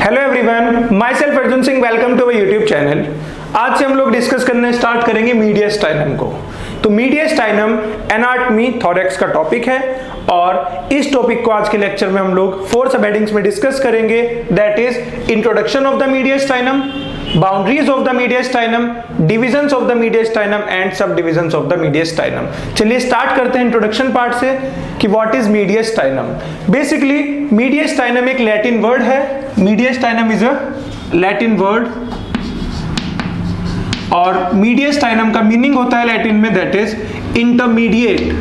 Hello everyone, myself Arjun Singh, welcome to our YouTube channel. आज से हम लोग डिस्कस करने स्टार्ट करेंगे मीडियस्टाइनम को। तो मीडियस्टाइनम एनाटॉमी थोरैक्स का टॉपिक है और इस टॉपिक को आज के लेक्चर में हम लोग 4 सब हेडिंग्स में डिस्कस करेंगे। That is introduction of the mediastinum, boundaries of the mediastinum, divisions of the mediastinum and सब डिविजन्स ऑफ द मीडियस्टाइनम। चलिए स्टार्ट करते हैं इंट्रोडक्शन पार्ट से कि what is mediastinum. Basically mediastinum एक लैटिन वर्ड है। Mediastinum is a Latin word और mediastinum का मीनिंग होता है लैटिन में that is intermediate.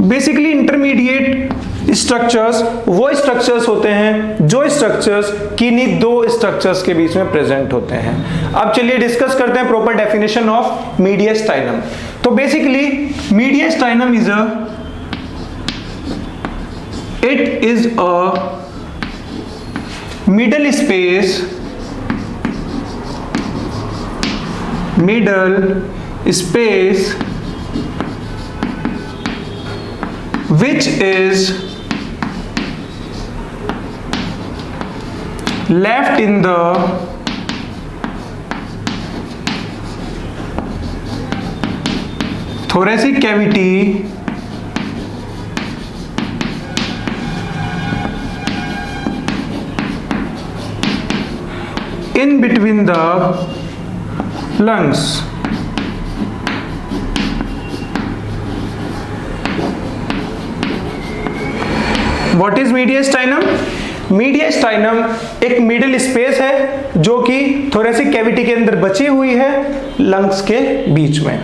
Basically intermediate structures वो स्ट्रक्चर्स होते हैं जो स्ट्रक्चर्स किन्हीं दो स्ट्रक्चर्स के बीच में प्रेजेंट होते हैं। अब चलिए डिस्कस करते हैं प्रॉपर डेफिनेशन ऑफ मीडियस्टाइनम। तो basically mediastinum is a middle space which is left in the thoracic cavity in between the lungs. What is mediastinum? मीडियस्टाइनम एक मिडिल स्पेस है जो कि थोरेसिक कैविटी के अंदर बची हुई है लंग्स के बीच में।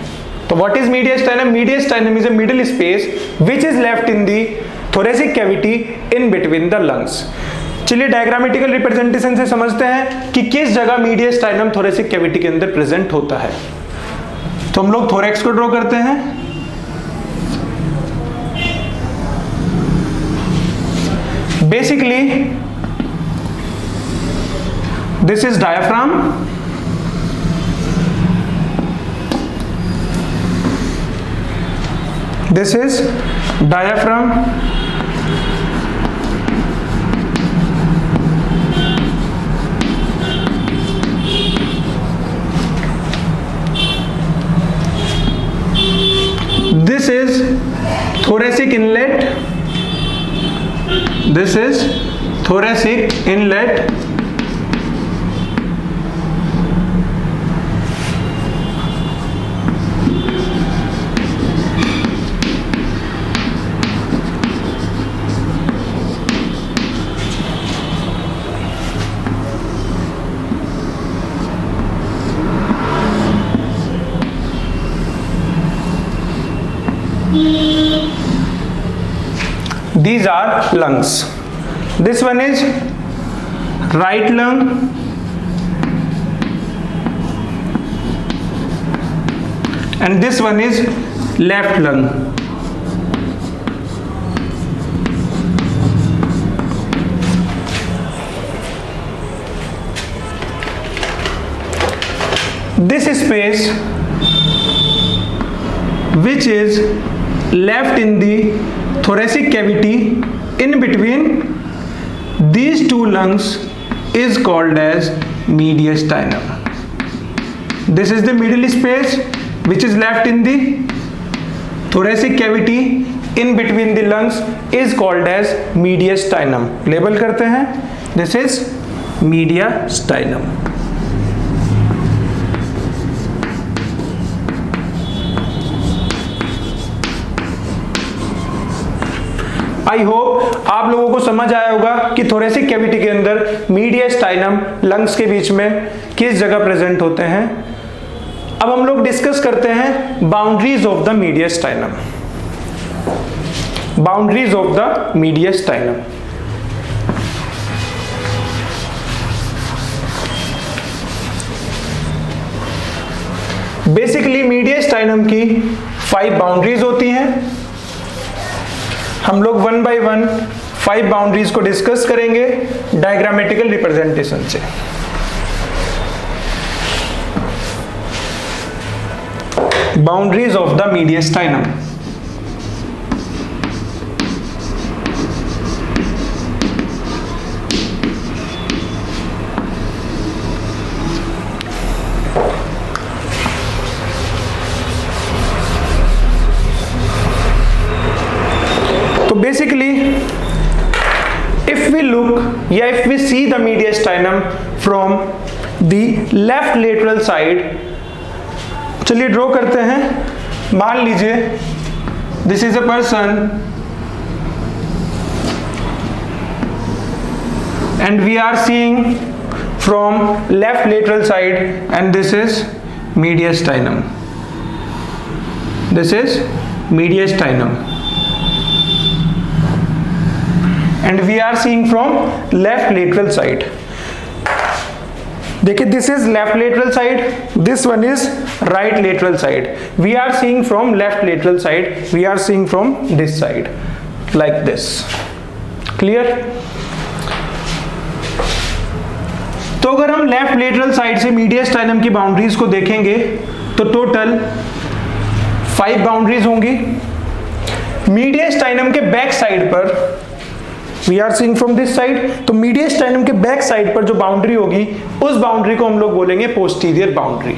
तो what is mediastinum? Mediastinum is a middle space which is left in the thoracic cavity in between the lungs. चलिए डायग्रामेटिकल रिप्रेजेंटेशन से समझते हैं कि किस जगह मीडियस्टाइनम थोरेसिक कैविटी के अंदर प्रेजेंट होता है। तो हम लोग थोरैक्स को ड्रॉ करते हैं। Basically this is diaphragm, this is diaphragm, this is thoracic inlet, this is thoracic inlet, these are lungs. This one is right lung, and this one is left lung. This space which is left in the thoracic cavity in between these two lungs is called as mediastinum. This is the middle space which is left in the thoracic cavity in between the lungs is called as mediastinum. Label करते हैं, this is mediastinum. I hope आप लोगों को समझ आया होगा कि thoracic cavity के अंदर मीडियस्टाइनम लंग्स के बीच में किस जगह प्रेजेंट होते हैं। अब हम लोग डिस्कस करते हैं boundaries of the mediastinum. Boundaries of the mediastinum. Basically mediastinum की 5 बाउंड्रीज होती हैं। हम लोग 1 बाय 1 5 बाउंड्रीज को डिस्कस करेंगे डायग्रामेटिकल रिप्रेजेंटेशन से। Boundaries of the mediastinum. Basically if we look या if we see the mediastinum from the left lateral side, चलिए ड्रॉ करते हैं। मान लीजिए this is a person and we are seeing from left lateral side, and this is mediastinum. This is mediastinum, and we are seeing from left lateral side. देखिए this is left lateral side, this one is right lateral side. We are seeing from left lateral side, we are seeing from this side like this. Clear? तो अगर हम left lateral side से मीडियस्टाइनम की boundaries को देखेंगे तो total 5 boundaries होंगी। Mediastinum के बैक साइड पर we are seeing from this side, तो मीडियस्टाइनम के बैक साइड पर जो बाउंड्री होगी उस बाउंड्री को हम लोग बोलेंगे पोस्टीरियर बाउंड्री।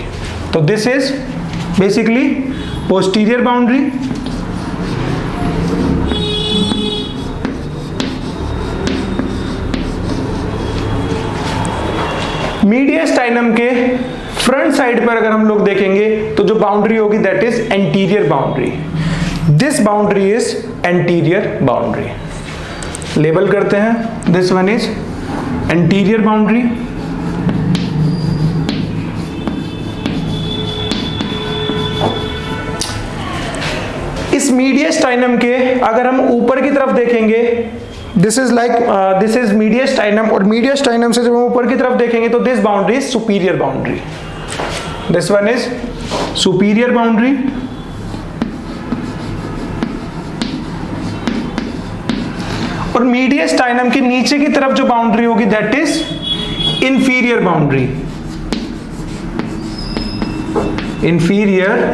तो this is basically posterior boundary. Mediastinum के फ्रंट साइड पर अगर हम लोग देखेंगे तो जो बाउंड्री होगी that is anterior boundary. This boundary is anterior boundary. Label करते हैं, this one is anterior boundary. इस मीडियस्टाइनम के अगर हम ऊपर की तरफ देखेंगे, this is like this is mediastinum, और मीडियस्टाइनम से जब हम ऊपर की तरफ देखेंगे तो this boundary is superior boundary. This one is superior boundary. और मीडियस्टाइनम के नीचे की तरफ जो बाउंड्री होगी that is inferior boundary. Inferior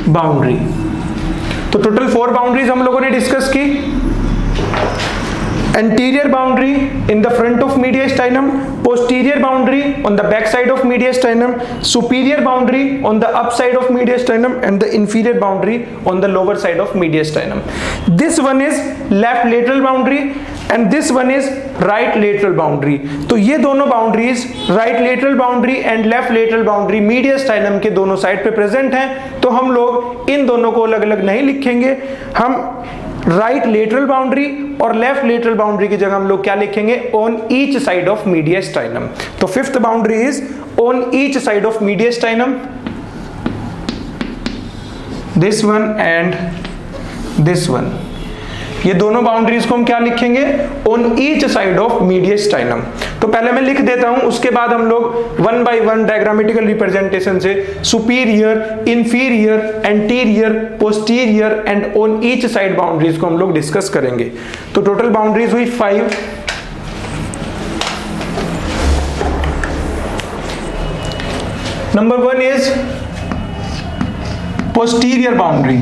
boundary. तो टोटल 4 बाउंड्रीज हम लोगों ने डिस्कस की। anterior boundary in the front of mediastinum, posterior boundary on the back side of mediastinum, superior boundary on the up side of mediastinum, and the inferior boundary on the lower side of mediastinum. This one is left lateral boundary and this one is right lateral boundary. तो ये दोनों boundaries right lateral boundary and left lateral boundary mediastinum के दोनों side पे present हैं। तो हम लोग इन दोनों को अलग अलग नहीं लिखेंगे, हम राइट लेटरल बाउंड्री और लेफ्ट लेटरल बाउंड्री की जगह हम लोग क्या लिखेंगे, on each side of mediastinum. तो 5th boundary is on each side of mediastinum, this one and this one. ये दोनों बाउंड्रीज को हम क्या लिखेंगे, on each side of mediastinum. तो पहले मैं लिख देता हूं, उसके बाद हम लोग 1 by 1 डायग्रामेटिकल रिप्रेजेंटेशन से superior, inferior, anterior, posterior and on each side boundaries को हम लोग डिस्कस करेंगे। तो टोटल बाउंड्रीज हुई 5। Number 1 is posterior boundary.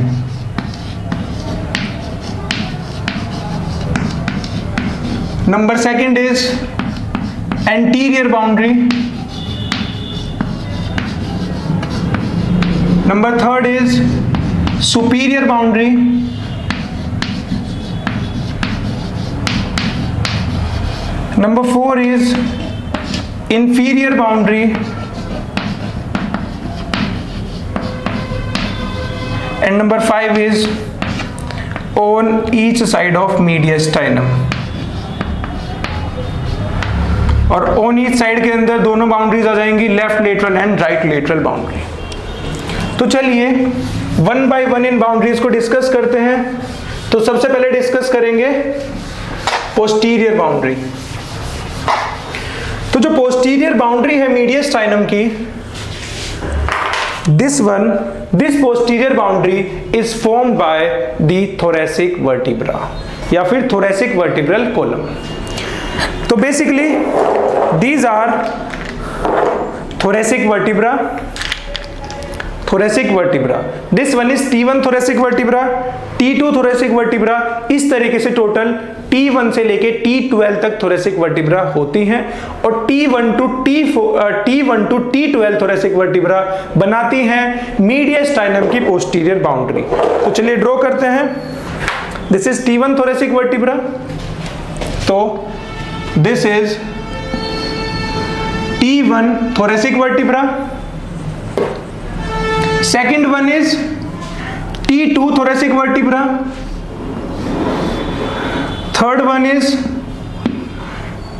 Number 2 is anterior boundary. Number 3 is superior boundary. Number 4 is inferior boundary. And number 5 is on each side of mediastinum. और on each side के अंदर दोनों बाउंड्रीज आ जाएंगी, left lateral and right lateral boundary. तो चलिए 1 by 1 in boundaries को discuss करते हैं। तो सबसे पहले डिस्कस करेंगे पोस्टीरियर बाउंड्री। तो जो पोस्टीरियर बाउंड्री है मीडियस्टाइनम की, this posterior boundary is formed by the thoracic vertebra या फिर थोरैसिक वर्टिब्रल कॉलम। तो basically these are thoracic vertebra. This one is T1 thoracic vertebra, T2 thoracic vertebra। इस तरीके से टोटल T1 से लेके T12 तक thoracic vertebra होती हैं और T1 to T12 thoracic vertebra बनाती हैं mediastinum की posterior boundary। तो चलिए ड्रॉ करते हैं। This is T1 thoracic vertebra, तो this is T1 thoracic vertebra. Second one is T2 thoracic vertebra. Third one is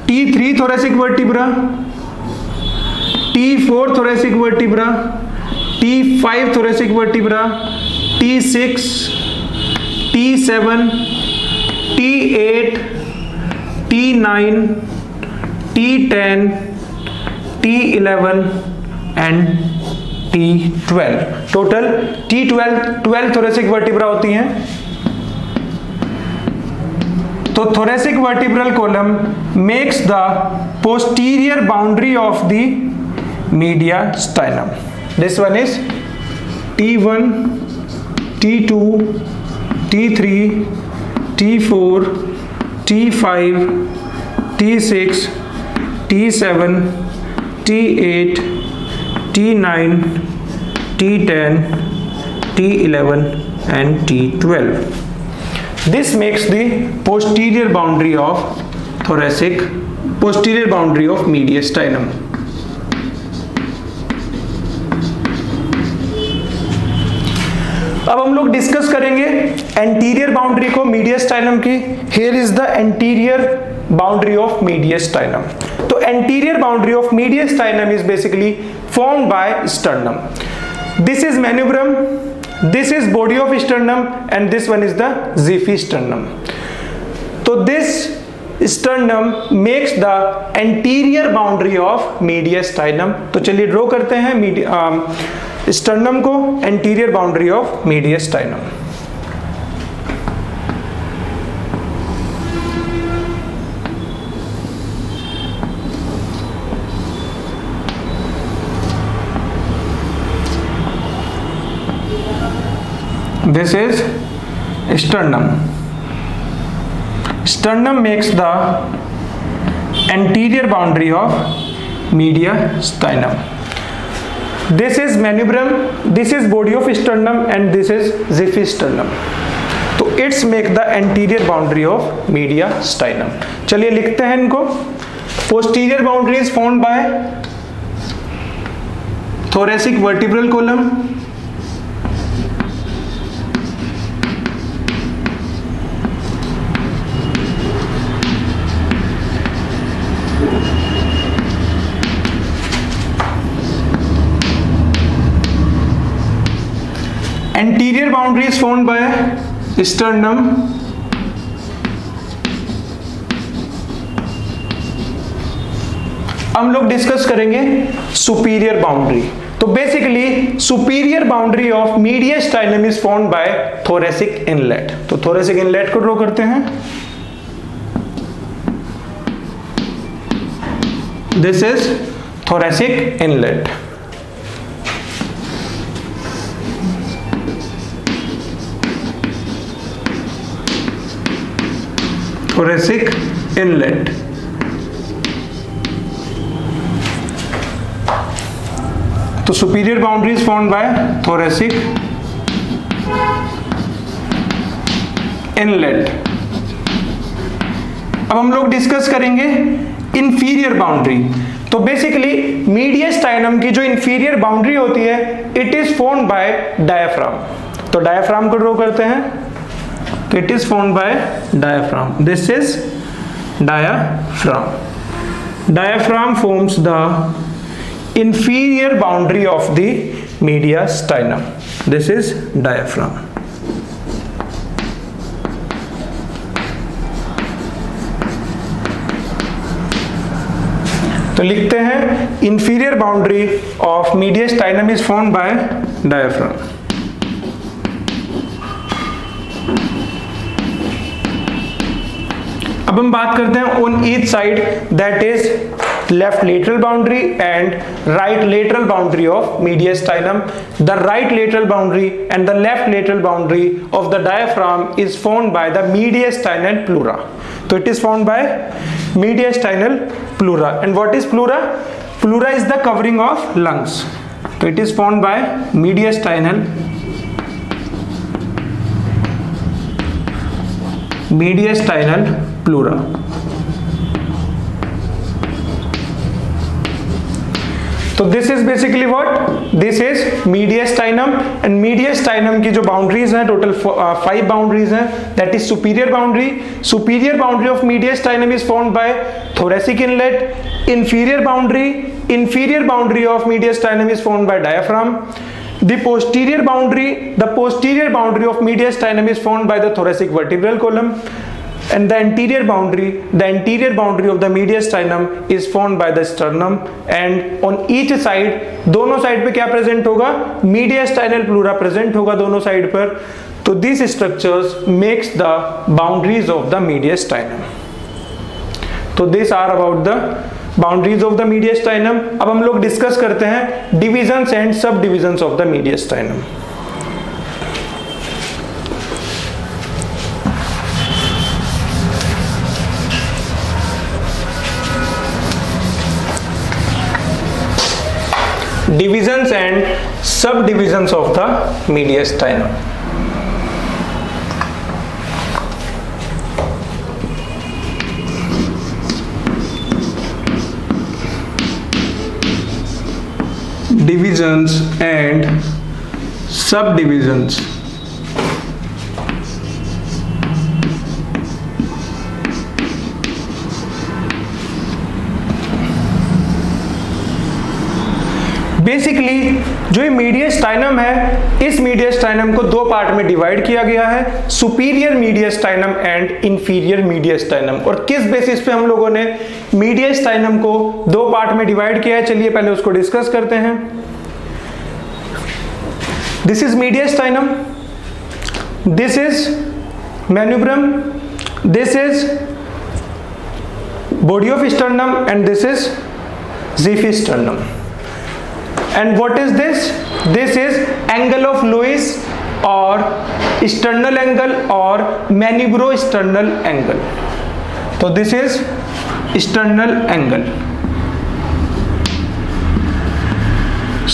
T3 thoracic vertebra, T4 thoracic vertebra, T5 thoracic vertebra, T6, T7, T8, T9, T10, T11 and T12. Total T12 thoracic vertebra होती हैं. तो thoracic vertebral column makes the posterior boundary of the mediastinum. This one is T1, T2, T3, T4, T5, T6, T7, T8, T9, T10, T11 and T12. This makes the posterior boundary of posterior boundary of mediastinum. अब हम लोग discuss करेंगे anterior boundary को mediastinum की. Here is the anterior boundary of mediastinum. तो anterior boundary of mediastinum is basically formed by sternum. This is manubrium, this is body of sternum and this one is the Ziphy sternum. So this sternum makes the anterior boundary of mediastinum. तो चलिए draw करते हैं sternum को, anterior boundary of mediastinum. This is sternum. Sternum makes the anterior boundary of mediastinum. This is manubrium, this is body of sternum and this is Ziphy sternum. तो it's make the anterior boundary of mediastinum. चलिए लिखते हैं इनको. Posterior boundary is formed by thoracic vertebral column, anterior boundary is formed by sternum, हम लोग discuss करेंगे superior boundary. तो basically superior boundary of mediastinum is formed by thoracic inlet. तो thoracic inlet को ड्रॉ करते हैं. This is thoracic inlet. thoracic inlet. तो superior boundary is formed by thoracic inlet. अब हम लोग डिस्कस करेंगे inferior boundary. तो बेसिकली मीडियस्टाइनम की जो inferior boundary होती है it is formed by diaphragm. तो diaphragm को ड्रॉ करते हैं. तो it is formed by diaphragm. This is diaphragm. Diaphragm forms the inferior boundary of the mediastinum. This is diaphragm. तो लिखते हैं inferior boundary of mediastinum is formed by diaphragm. अब हम बात करते हैं on each side, that is left lateral boundary and right lateral boundary of mediastinum. The right lateral boundary and the left lateral boundary of the diaphragm is formed by the mediastinal pleura. तो it is formed by mediastinal pleura. And what is pleura? Pleura is the covering of lungs. तो it is formed by mediastinal mediastinal pleura. तो this is basically what, this is mediastinum and मीडियस्टाइनम की जो boundaries हैं total 5 boundaries हैं, that is superior boundary of mediastinum is found by thoracic inlet, inferior boundary of mediastinum is found by diaphragm, the posterior boundary of mediastinum is found by the thoracic vertebral column, and the anterior boundary of the mediastinum is found by the sternum, and on each side, दोनों side पे क्या present होगा, mediastinal pleura present होगा दोनों side पर. तो these structures makes the boundaries of the mediastinum. तो this are about the boundaries of the mediastinum. अब हम लोग डिस्कस करते हैं डिविजन्स एंड सब divisions of the mediastinum. Divisions and सब divisions of the mediastinum. Divisions and subdivisions. Basically जो ये मीडियस्टाइनम है, इस मीडियस्टाइनम को 2 पार्ट में डिवाइड किया गया है, superior mediastinum and inferior mediastinum. और किस बेसिस पे हम लोगों ने मीडियस्टाइनम को 2 पार्ट में डिवाइड किया है, चलिए पहले उसको डिस्कस करते हैं. This is mediastinum, this is manubrium, this is body of sternum and this is xiphisternum. And what is this? This is angle of Lewis or sternal angle or manubro-sternal angle. So this is sternal angle.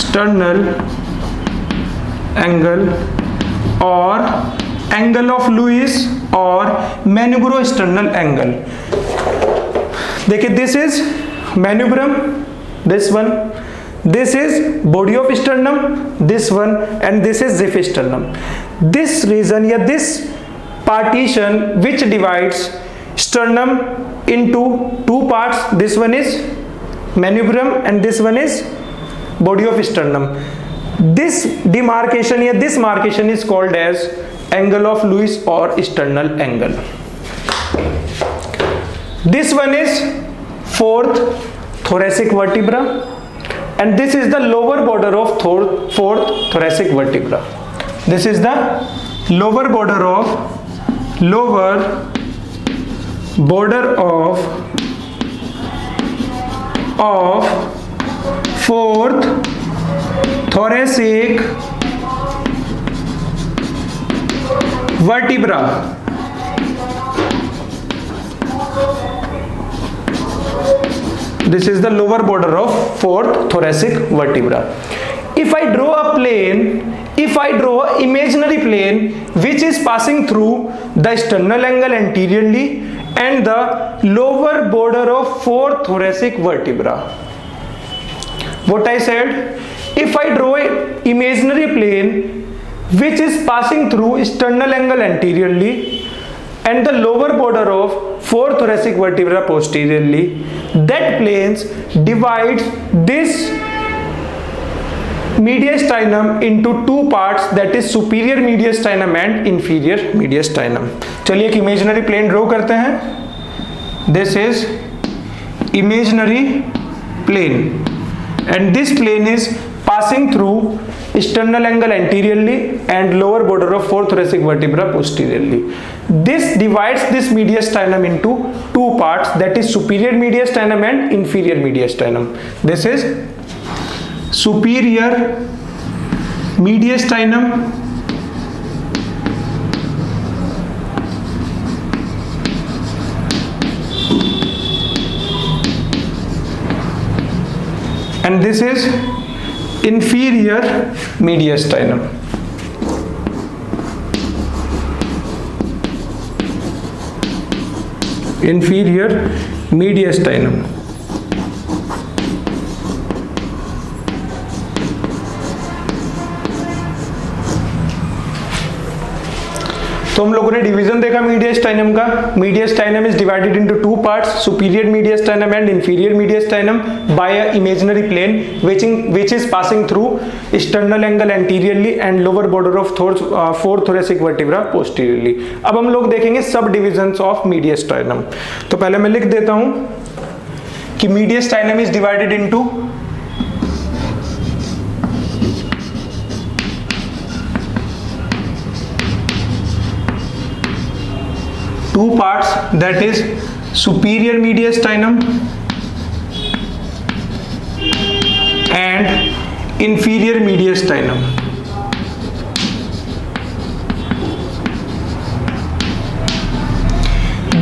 Sternal angle or angle of Lewis or manubro-sternal angle. देखिए, this is manubrum, this one. This is body of sternum, this one, and this is ज़िफिस्टर्नम. This region या this partition which divides sternum into 2 parts, this one is manubrum and this one is body of sternum. This demarcation या this marcation is called as angle of Lewis or sternal angle. This one is 4th thoracic vertebra. And this is the lower border of 4th thoracic vertebra. This is the lower border of 4th thoracic vertebra. This is the lower border of 4th thoracic vertebra. If I draw an imaginary plane which is passing through the sternal angle anteriorly and the lower border of 4th thoracic vertebra. What I said, if I draw an imaginary plane which is passing through sternal angle anteriorly and the lower border of 4th thoracic vertebra posteriorly, that planes divides this mediastinum into 2 parts, that is superior mediastinum and inferior mediastinum. चलिए एक imaginary plane draw करते हैं. This is imaginary plane and this plane is passing through sternal angle anteriorly and lower border of 4th thoracic vertebra posteriorly. This divides this mediastinum into 2 parts, that is superior mediastinum and inferior mediastinum. This is superior mediastinum and this is inferior mediastinum. inferior mediastinum। तो हम लोगों ने division देखा mediastinum का। Mediastinum is divided into two parts, superior mediastinum and inferior mediastinum by a imaginary plane which is passing through sternal angle anteriorly and lower border of fourth thoracic vertebra posteriorly। अब हम लोग देखेंगे सब divisions of mediastinum. तो पहले मैं लिख देता हूं कि mediastinum is divided into two parts, that is superior mediastinum and inferior mediastinum।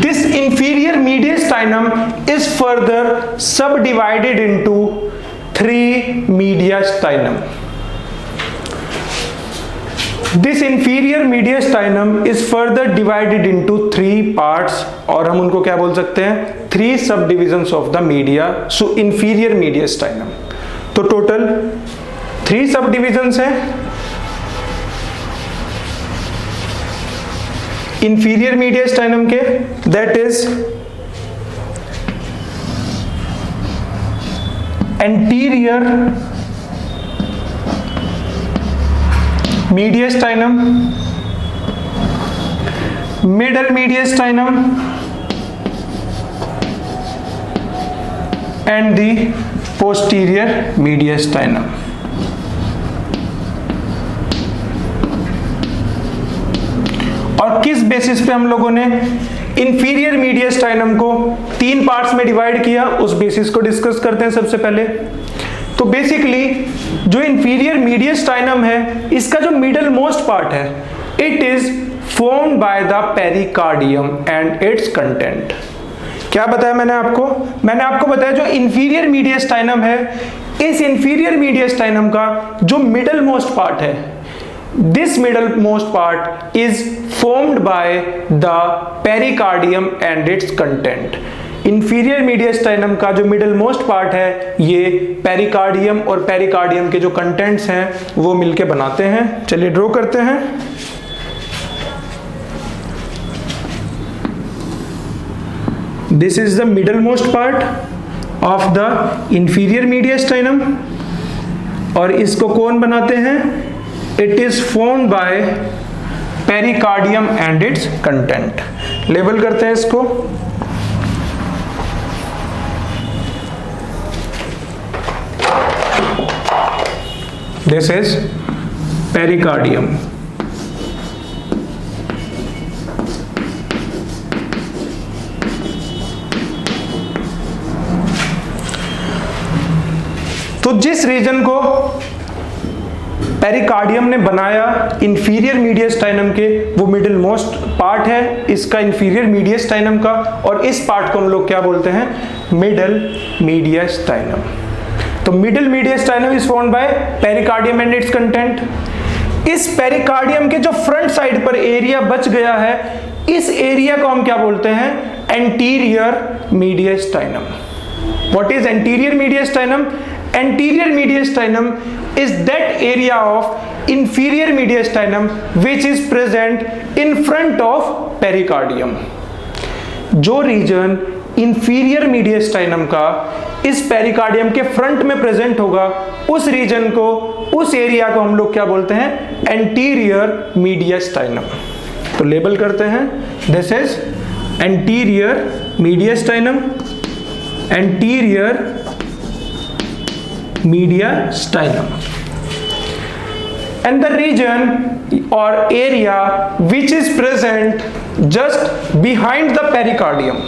This inferior mediastinum is further subdivided into three mediastinum। This inferior mediastinum is further divided into three parts, और हम उनको क्या बोल सकते हैं, three subdivisions of the media, so inferior mediastinum। तो total 3 subdivisions हैं inferior mediastinum के, that is anterior mediastinum, middle mediastinum and the posterior mediastinum। और किस बेसिस पे हम लोगों ने इंफीरियर मीडियस्टाइनम को 3 पार्ट्स में डिवाइड किया, उस बेसिस को डिस्कस करते हैं सबसे पहले। तो बेसिकली जो इंफीरियर मीडियस्टाइनम है, इसका जो मिडल मोस्ट पार्ट है, it is formed by the pericardium and its content. क्या बताया मैंने आपको बताया जो इंफीरियर मीडियस्टाइनम है, इस इंफीरियर मीडियस्टाइनम का जो मिडल मोस्ट पार्ट है, this middle most part is formed by the pericardium and its content. Inferior mediastinum का जो मिडल मोस्ट पार्ट है, ये पेरिकार्डियम और पेरिकार्डियम के जो कंटेंट्स हैं वो मिलके बनाते हैं। चलिए ड्रॉ करते हैं। This is the middle most part of the inferior mediastinum, और इसको कौन बनाते हैं, it is formed by pericardium and its content. Label करते हैं इसको। This is pericardium। तो जिस रीजन को पेरिकार्डियम ने बनाया इंफीरियर मीडियस्टाइनम के, वो मिडिल मोस्ट पार्ट है इसका इंफीरियर मीडियस्टाइनम का, और इस पार्ट को हम लोग क्या बोलते हैं, मिडल मीडियस्टाइनम। तो middle mediastinum is formed by pericardium and its content. इस पेरिकार्डियम के जो फ्रंट साइड पर एरिया बच गया है, इस एरिया को हम क्या बोलते हैं, anterior mediastinum. What is anterior mediastinum? Anterior mediastinum is that area of inferior mediastinum which is present in front of pericardium। जो रीजन इंफीरियर मीडियस्टाइनम का इस पेरिकार्डियम के फ्रंट में प्रेजेंट होगा, उस रीजन को, उस एरिया को हम लोग क्या बोलते हैं, एंटीरियर मीडियस्टाइनम। तो लेबल करते हैं, this is anterior mediastinum, anterior mediastinum, and the region or area which is present just behind the pericardium,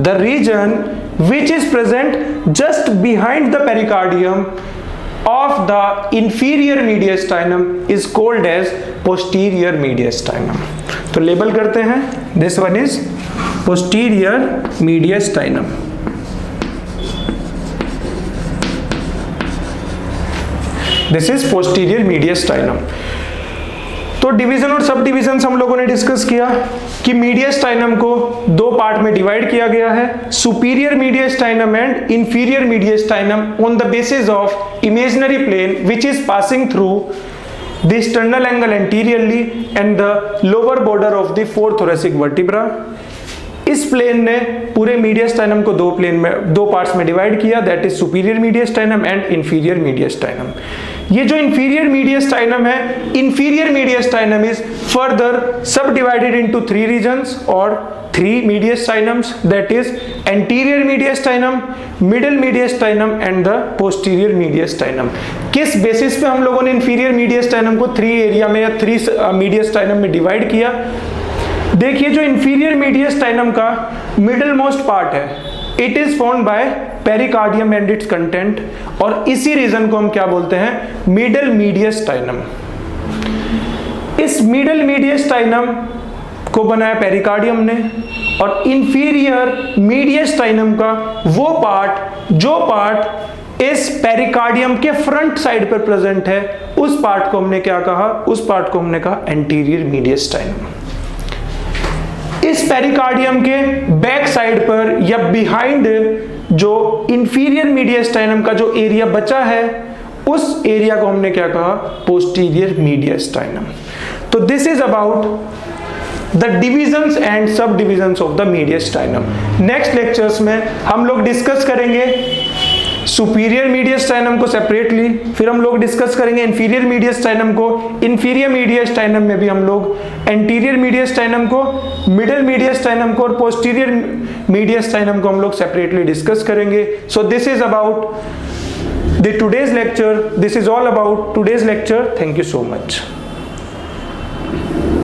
the region which is present just behind the pericardium of the inferior mediastinum is called as posterior mediastinum। तो label करते हैं, this one is posterior mediastinum। This is posterior mediastinum. तो तो division और sub division हम लोगों ने discuss किया कि मीडियस्टाइनम को दो पार्ट में डिवाइड किया गया है, superior mediastinum and inferior mediastinum on the basis of imaginary plane which is passing through the sternal angle anteriorly and the lower border of the fourth thoracic vertebra। इस plane ने पूरे mediastinum को दो parts में divide किया, that is superior mediastinum and inferior mediastinum. ये जो inferior mediastinum है, inferior mediastinum is further subdivided into 3 regions और 3 mediastinums, that is anterior mediastinum, middle mediastinum and the posterior mediastinum। किस basis पे हम लोगों ने इंफीरियर मीडियस्टाइनम को 3 एरिया में या 3 मीडियस्टाइनम में डिवाइड किया? देखिए, जो इंफीरियर मीडियस्टाइनम का मिडल मोस्ट पार्ट है, it is found bye pericardium and its content, और इसी रीजन को हम क्या बोलते हैं? मिडल मीडियस्टाइनम। इस मिडल मीडियस्टाइनम को बनाया पेरिकार्डियम ने, और इंफीरियर मीडियस्टाइनम का वो पार्ट जो पार्ट इस पेरिकार्डियम के फ्रंट साइड पर प्रेजेंट है, उस पार्ट को हमने क्या कहा? उस पार्ट को हमने कहा एंटीरियर मीडियस्टाइनम। इस पेरिकार्डियम के बैक साइड पर या बिहाइंड जो इंफीरियर मीडियस्टाइनम का जो एरिया बचा है, उस एरिया को हमने क्या कहा? Posterior mediastinum. तो this is about the divisions and सब divisions of the mediastinum. Next lectures में हम लोग डिस्कस करेंगे सुपीरियर मीडियस्टाइनम को सेपरेटली, फिर हम लोग डिस्कस करेंगे इंफीरियर मीडियस्टाइनम को, इंफीरियर मीडियस्टाइनम में भी हम लोग एंटीरियर मीडियस्टाइनम को, मिडिल मीडियस्टाइनम को और पोस्टीरियर मीडियस्टाइनम को हम लोग सेपरेटली डिस्कस करेंगे। So this is about the today's lecture, this is all about today's lecture. Thank you so much.